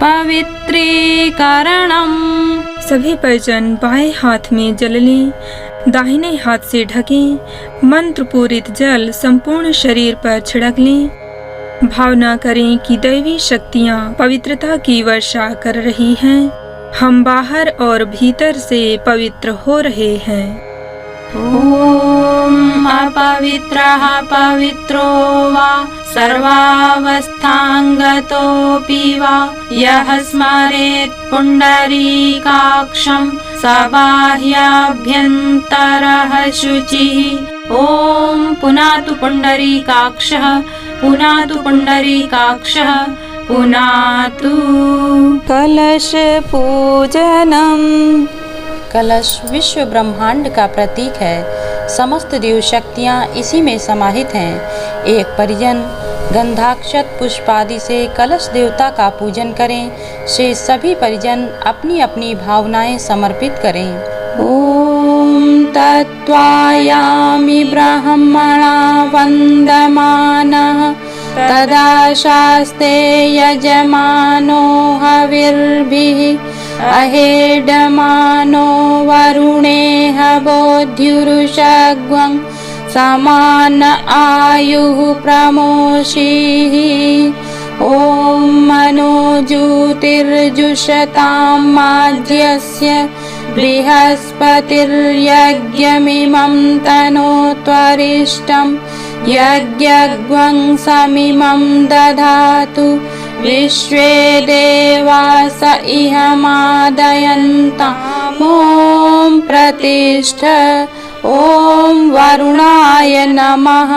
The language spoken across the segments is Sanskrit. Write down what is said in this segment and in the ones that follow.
पवित्रीकरणम्। सभी परिजन बाएं हाथ में जल लें, दाहिने हाथ से ढकें। मंत्र पूरित जल संपूर्ण शरीर पर छिड़क लें। भावना करें कि दैवी शक्तियाँ पवित्रता की वर्षा कर रही हैं। हम बाहर और भीतर से पवित्र हो रहे हैं। ॐ अपवित्रः पवित्रो वा सर्वावस्थाङ्गतोऽपि वा यः स्मरेत् पुण्डरीकाक्षं स बाह्याभ्यन्तरः शुचिः। ॐ पुनातु पुण्डरीकाक्षः, पुनातु पुण्डरीकाक्षः, पुनातु। कलश पूजनम्। कलश विश्व ब्रह्मांड का प्रतीक है। समस्त देव शक्तियाँ इसी में समाहित हैं। एक परिजन गंधाक्षत पुष्प आदि से कलश देवता का पूजन करें। शेष सभी परिजन अपनी अपनी भावनाएं समर्पित करें। ॐ तत्त्वायामि ब्रह्मणा वन्दमानः तदा शास्ते यजमानो हविर्भिः अहेडमानो वरुणेह बोध्युरुषग्वं समान आयुः प्रमोषीः। ॐ मनोज्योतिर्जुषतां माध्यस्य बृहस्पतिर्यज्ञमिमं तनोत्वरिष्टं यज्ञग्वं समिमं दधातु विश्वे देवास इहमादयन्ताम्। ॐ प्रतिष्ठ। ॐ वरुणाय नमः।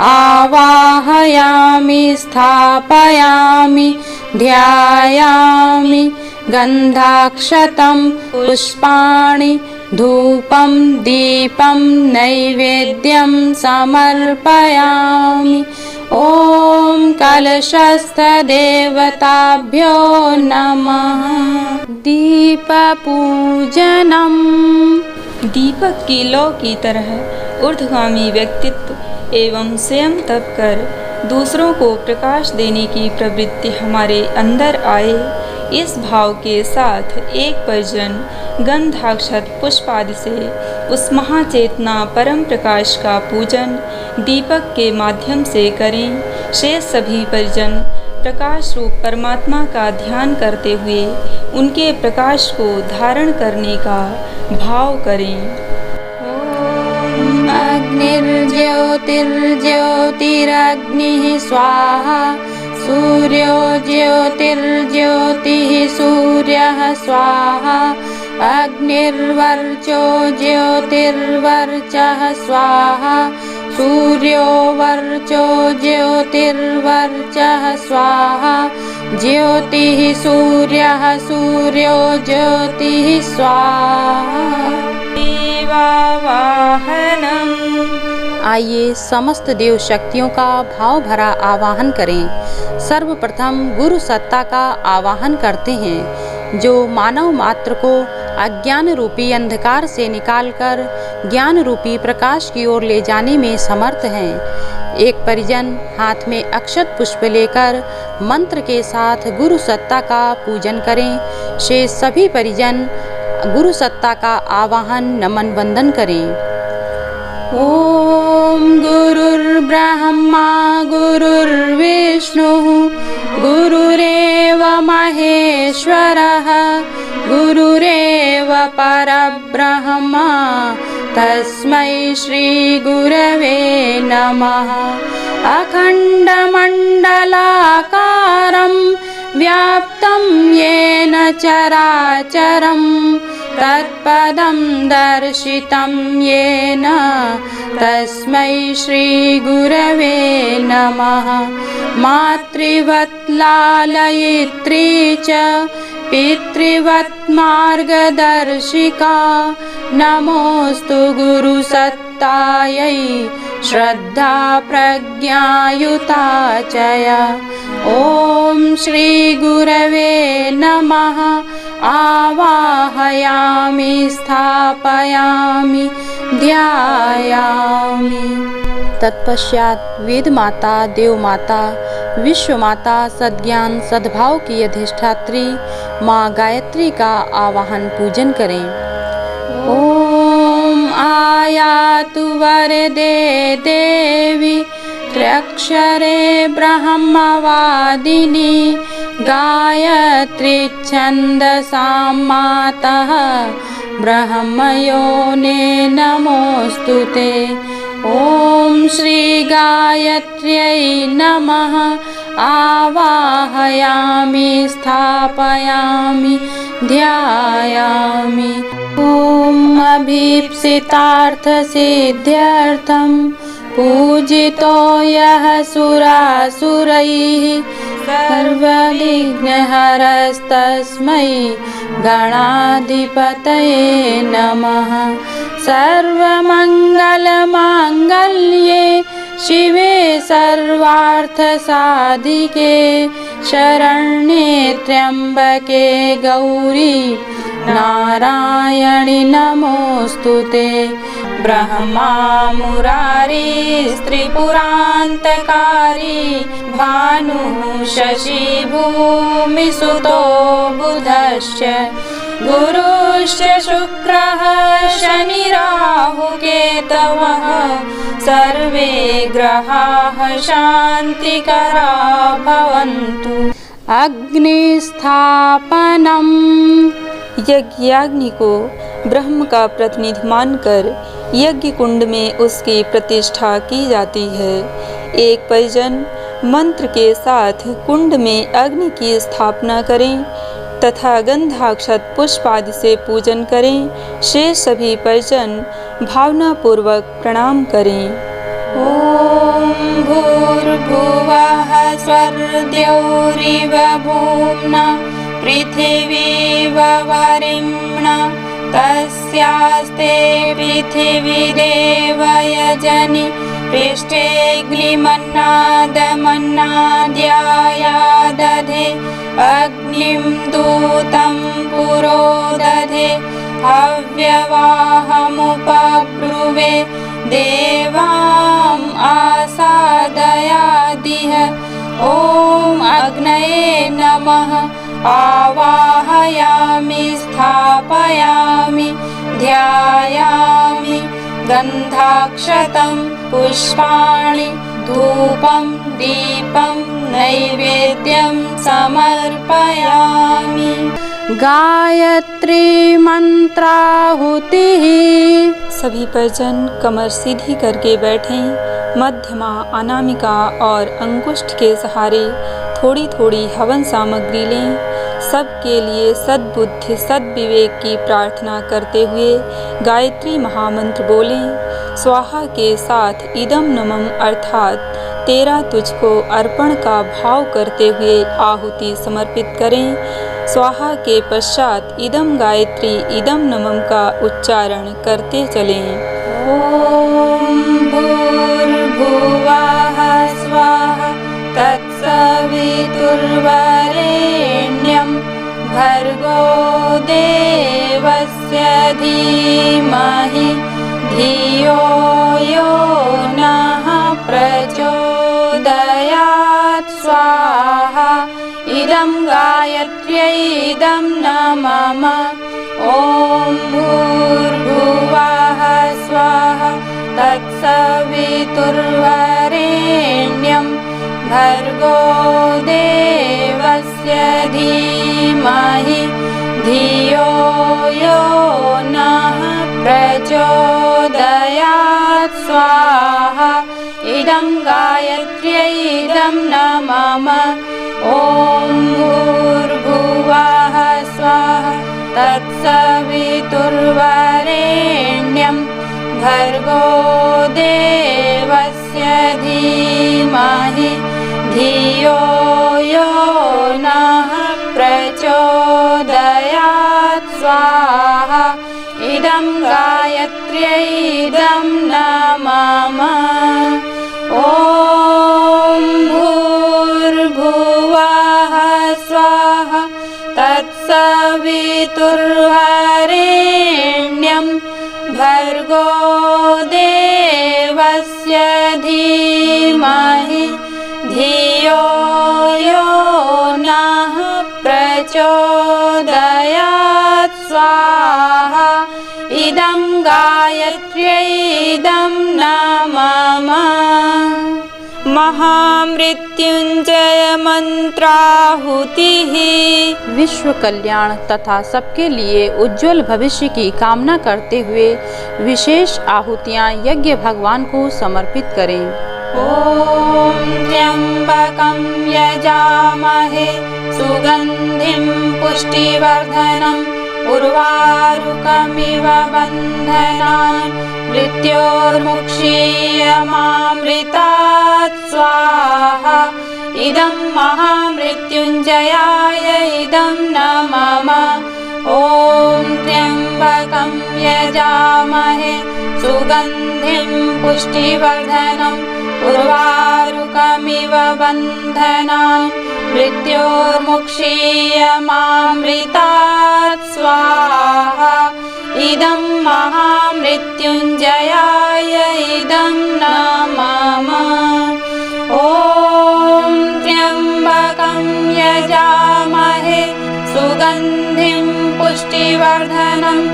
आवाहयामि स्थापयामि ध्यायामि। गन्धाक्षतं पुष्पाणि धूपं दीपं नैवेद्यं समर्पयामि। ॐ कलशस्थ देवताभ्यो नमः। दीपपूजनम्। दीपक की लौ की तरह ऊर्ध्वगामी व्यक्तित्व एवं स्वयं तप कर दूसरों को प्रकाश देने की प्रवृत्ति हमारे अंदर आए। इस भाव के साथ एक परिजन गंधाक्षत पुष्प आदि से उस महाचेतना परम प्रकाश का पूजन दीपक के माध्यम से करें। शेष सभी परिजन प्रकाश रूप परमात्मा का ध्यान करते हुए उनके प्रकाश को धारण करने का भाव करें। अग्निर्ज्योतिर्ज्योतिरग्निः स्वाहा। सूर्यो ज्योतिर्ज्योतिः सूर्यः स्वाहा। अग्निर्वर्चो ज्योतिर्वर्चः स्वाहा। सूर्यो वर्चो ज्योतिर्वर्चः स्वाहा। ज्योतिः सूर्यः सूर्यो ज्योतिः स्वाहा। देवावाहनम्। आइए समस्त देव शक्तियों का भाव भरा आवाहन करें। सर्वप्रथम गुरु सत्ता का आवाहन करते हैं, जो मानव मात्र को अज्ञान रूपी अंधकार से निकालकर ज्ञान रूपी प्रकाश की ओर ले जाने में समर्थ हैं। एक परिजन हाथ में अक्षत पुष्प लेकर मंत्र के साथ गुरु सत्ता का पूजन करें। शेष सभी परिजन गुरु सत्ता का आवाहन नमन वंदन करें। ॐ गुरुर्ब्रह्मा गुरुर्विष्णुः गुरुरेव महेश्वरः गुरुरेव परब्रह्म तस्मै श्री गुरवे नमः। अखण्डमण्डलाकारं व्याप्तं येन चराचरं तत्पदं दर्शितं येन तस्मै श्री गुरवे नमः। मातृवत् लालयित्री च पितृवत् मार्गदर्शिका नमोस्तु गुरुसत्तायै श्रद्धा प्रज्ञायुता च या। ॐ श्री गुरवे नमः। आवाहयामि स्थापयामि ध्यायामि। तत्पश्चात वेद माता, देव माता, विश्व माता, सद्ज्ञान सद्भाव की अधिष्ठात्री माँ गायत्री का आवाहन पूजन करें। ओम आयातु वरदे देवी त्र्यक्षरे ब्रह्मवादिनी गायत्री छन्दसां मातः ब्रह्मयोने नमोस्तुते। ओम श्री गायत्र्यै नमः। आवाहयामि स्थापयामि ध्यायामि। ओम अभीप्सितार्थ सिद्ध्यर्थं पूजितो यः सुरासुरैः सर्वविघ्नहरस्तस्मै गणाधिपतये नमः। सर्वमङ्गलमाङ्गल्ये शिवे सर्वार्थसाधिके शरण्ये त्र्यम्बके गौरी नारायणि नमोस्तुते। ब्रह्मा मुरारी त्रिपुरान्तकारी भानुः शशि भूमिसुतो बुधश्च गुरुश्च शुक्रः शनिराहुकेतवः सर्वे ग्रहाः शान्तिकरा भवन्तु। अग्निस्थापनम्। यज्ञाग्नि को ब्रह्म का प्रतिनिधि मानकर यज्ञ कुंड में उसकी प्रतिष्ठा की जाती है। एक परिजन मंत्र के साथ कुंड में अग्नि की स्थापना करें तथा गंधाक्षत पुष्प आदि से पूजन करें। शेष सभी परिजन भावनापूर्वक प्रणाम करें। ओम भूर्भुवः स्वर्द्यौरिव भूम्ना पृथिवीव वरिम्णा तस्यास्ते पृथिवीदेव यजनि पृष्ठेऽग्निमन्नादमन्नाद्यायादधे अग्निं दूतं पुरोदधे हव्यवाहमुपब्रुवे देवाम् आसादयादिह। ओम अग्नये नमः। आवाहयामि स्थापयामि ध्यायामि। गन्धाक्षतं पुष्पाणि धूपं दीपं नैवेद्यं समर्पयामि। गायत्री मंत्राहुतिः। सभी परिजन कमर सीधी करके बैठें। मध्यमा, अनामिका और अंगुष्ठ के सहारे थोड़ी थोड़ी हवन सामग्री लें। सबके लिए सद्बुद्धि सद्विवेक की प्रार्थना करते हुए गायत्री महामंत्र बोलें। स्वाहा के साथ इदम नमः अर्थात तेरा तुझको अर्पण का भाव करते हुए आहुति समर्पित करें। स्वाहा के पश्चात इदम गायत्री इदम नमः का उच्चारण करते चलें। ओम भूर्भुवः स्वाहा तत्सवितुर्वरेण्यं भर्गो देवस्य धीमहि धियो यो नः प्रचोदयात्। स्वाहा इदं गायत्र्यै इदं नमः। ओम भूर्भुवः स्वाहा तत्सवितुर्वरेण्यं भर्गो देवस्य धीमहि धियो यो नः प्रचोदयात्। स्वाहा इदं गायत्र्यै इदं नमः। ओम भूर्भुवः स्वाहा तत्सवितुर्वरेण्यं भर्गो देवस्य धीमहि धियो यो नः प्रचोदयात्। स्वाहा इदं गायत्र्यै इदं नमः। ओम भूर्भुवः स्वाहा तत्सवितुर्वरेण्यं भर्गो देवस्य तस्य धीमहि धियो यो नः प्रचोदयात् स्वाहा इदं गायत्र्यै इदं न मम महामृत्युंजय मंत्राहुतिः विश्व कल्याण तथा सबके लिए उज्जवल भविष्य की कामना करते हुए विशेष आहुतियाँ यज्ञ भगवान को समर्पित करें। ॐ त्र्यम्बकं यजामहे सुगन्धिं पुष्टिवर्धनम् उर्वारुकमिव बन्धनान् मृत्योर्मुक्षीयमामृतात् स्वाहा इदं महामृत्युञ्जयाय इदं न मम ॐ त्र्यम्बकं यजामहे सुगन्धिं पुष्टिवर्धनम् उर्वारुकमिव बन्धनान् मृत्योर्मुक्षीयमामृतात् स्वाहा इदं महामृत्युञ्जयाय इदं न मम ॐ त्र्यम्बकं यजामहे सुगन्धिं पुष्टिवर्धनम्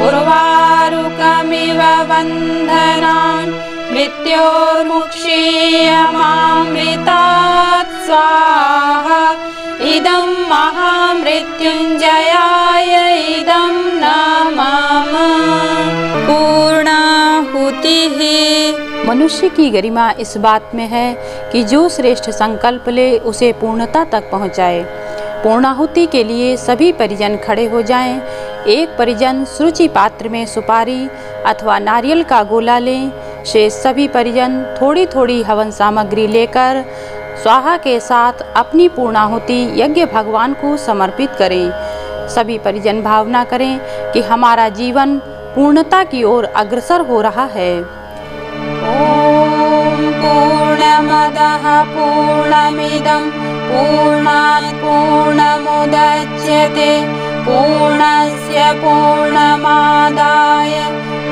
उर्वारुकमिव बन्धनान् मृत्योर्मुक्षीयमामृतात् स्वाहा इदं महामृत्युञ्जयाय इदं न मम पूर्णाहुतिः मनुष्य की गरिमा इस बात में है कि जो श्रेष्ठ संकल्प ले उसे पूर्णता तक पहुँचाए। पूर्णाहुति के लिए सभी परिजन खड़े हो जाएं। एक परिजन सुरुचि पात्र में सुपारी अथवा नारियल का गोला लें। शेष सभी परिजन थोड़ी थोड़ी हवन सामग्री लेकर स्वाहा के साथ अपनी पूर्णाहुति यज्ञ भगवान को समर्पित करें। सभी परिजन भावना करें कि हमारा जीवन पूर्णता की ओर अग्रसर हो रहा है। ॐ पूर्णमदः पूर्णमिदं पूर्णात् पूर्णमुदच्यते पूर्णस्य पूर्णमादाय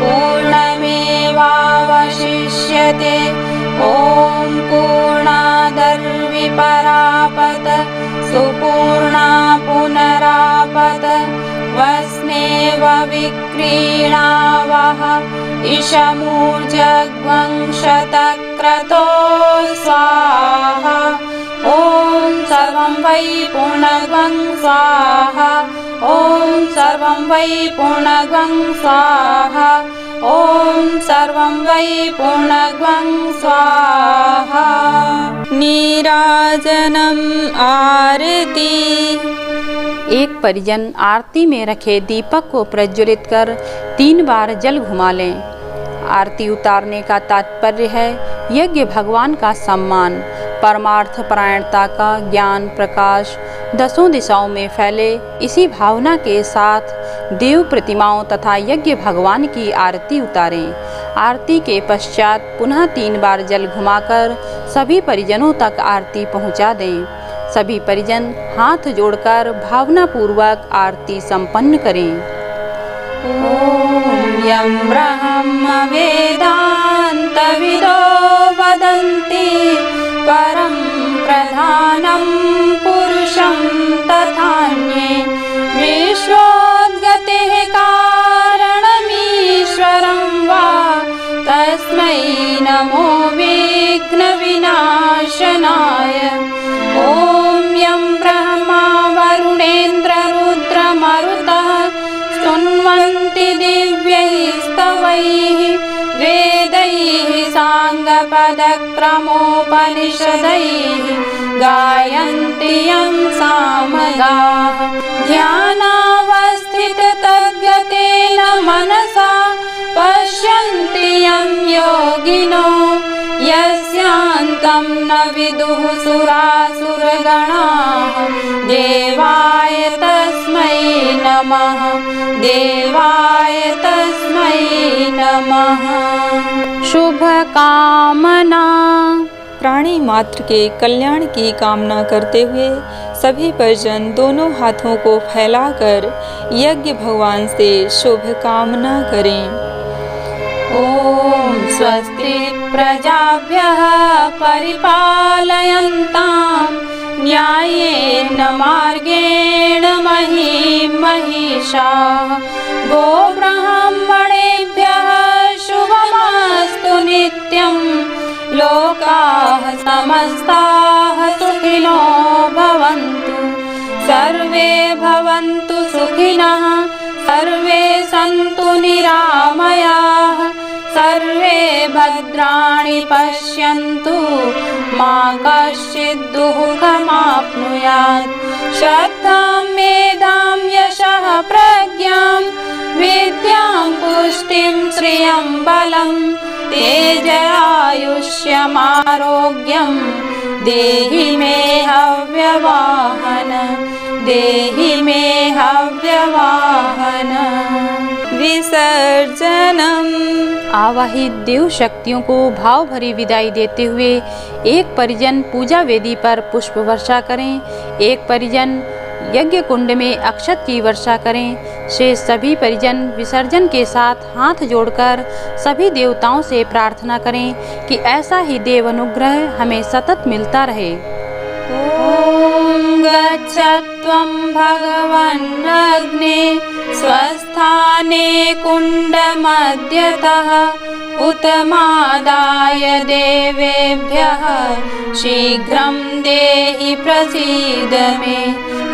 पूर्णमेवावशिष्यते ॐ पूर्णादर्विपरापत सुपूर्णा पुनरापत वस्नेव विक्रीणावः इशमूर्जग्वंशतक्रतो स्वाहा ॐ सर्वं वै पूर्णग्वं स्वाहा ॐ सर्वं वै पूर्णग्वं स्वाहा ॐ सर्वं वै पूर्णग्वं स्वाहा नीराजनम आरती। एक परिजन आरती में रखे दीपक को प्रज्वलित कर 3 बार जल घुमा लें। आरती उतारने का तात्पर्य है यज्ञ भगवान का सम्मान, परमार्थ परायणता का ज्ञान प्रकाश दसों दिशाओं में फैले। इसी भावना के साथ देव प्रतिमाओं तथा यज्ञ भगवान की आरती उतारें। आरती के पश्चात पुनः 3 बार जल घुमाकर सभी परिजनों तक आरती पहुंचा दें। सभी परिजन हाथ जोड़कर भावना पूर्वक आरती संपन्न करें। ॐ यं ब्रह्म वेदान्तविदो वदन्ति परं प्रधानं पुरुषं तथान्ये विश्वोद्गतेः कारणमीश्वरं वा तस्मै नमो विघ्नविनाशनाय। ॐ यं ब्रह्मा वरुणेन्द्ररुद्रमरुतः स्तुन्वन्ति दिव्यैः स्तवैः वेदैः साङ्गपदक्रमोपनिषदैः गायन्ति यं सामगाः ध्यानावस्थिततद्गतेन मनसा पश्यन्ति यं योगिनो यस्यान्तं न विदुः सुरासुरगणाः देवाय तस्मै नमः देवाय तस्मै नमः। शुभ कामना। प्राणी मात्र के कल्याण की कामना करते हुए सभी परिजन दोनों हाथों को फैलाकर यज्ञ भगवान से शुभ कामना करें। ॐ स्वस्ति प्रजाभ्यः परिपालयन्तां न्यायेन मार्गेण महीं महिषाः गोब्राह्मणेभ्यः शुभमस्तु नित्यं लोकाः समस्ताः सुखिनो भवन्तु सर्वे भवन्तु सुखिनः सर्वे सन्तु निरामयाः सर्वे भद्राणि पश्यन्तु मा कश्चित् दुःखमाप्नुयात् श्रद्धां मेधां यशः प्रज्ञां विद्यां पुष्टिं श्रियं बलं तेजरायुष्यमारोग्यं देहि मे हव्यवाहन देहि मे हव्यवाहन। विसर्जनम्। आवाहित देव शक्तियों को भाव भरी विदाई देते हुए एक परिजन पूजा वेदी पर पुष्प वर्षा करें, एक परिजन यज्ञ कुंड में अक्षत की वर्षा करें। शेष सभी परिजन विसर्जन के साथ हाथ जोड़कर सभी देवताओं से प्रार्थना करें कि ऐसा ही देव अनुग्रह हमें सतत मिलता रहे। ॐ गच्छत्वं भगवन्नग्ने स्वस्थाने कुण्डमध्यतः उत्तमादाय देवेभ्यः शीघ्रं देहि प्रसीद मे।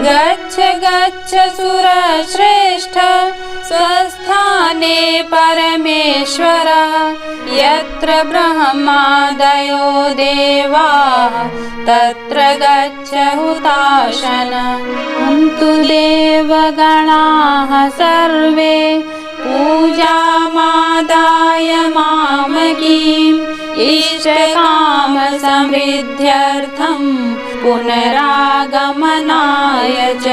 गच्छ गच्छ सुरश्रेष्ठ स्वस्थाने परमेश्वर यत्र ब्रह्मादयो देवाः तत्र गच्छ हुताशन। हन्तु देवगणाः सर्वे पूजामादाय मामकीम् इष्टकामसमृद्ध्यर्थं पुनरागमनाय च।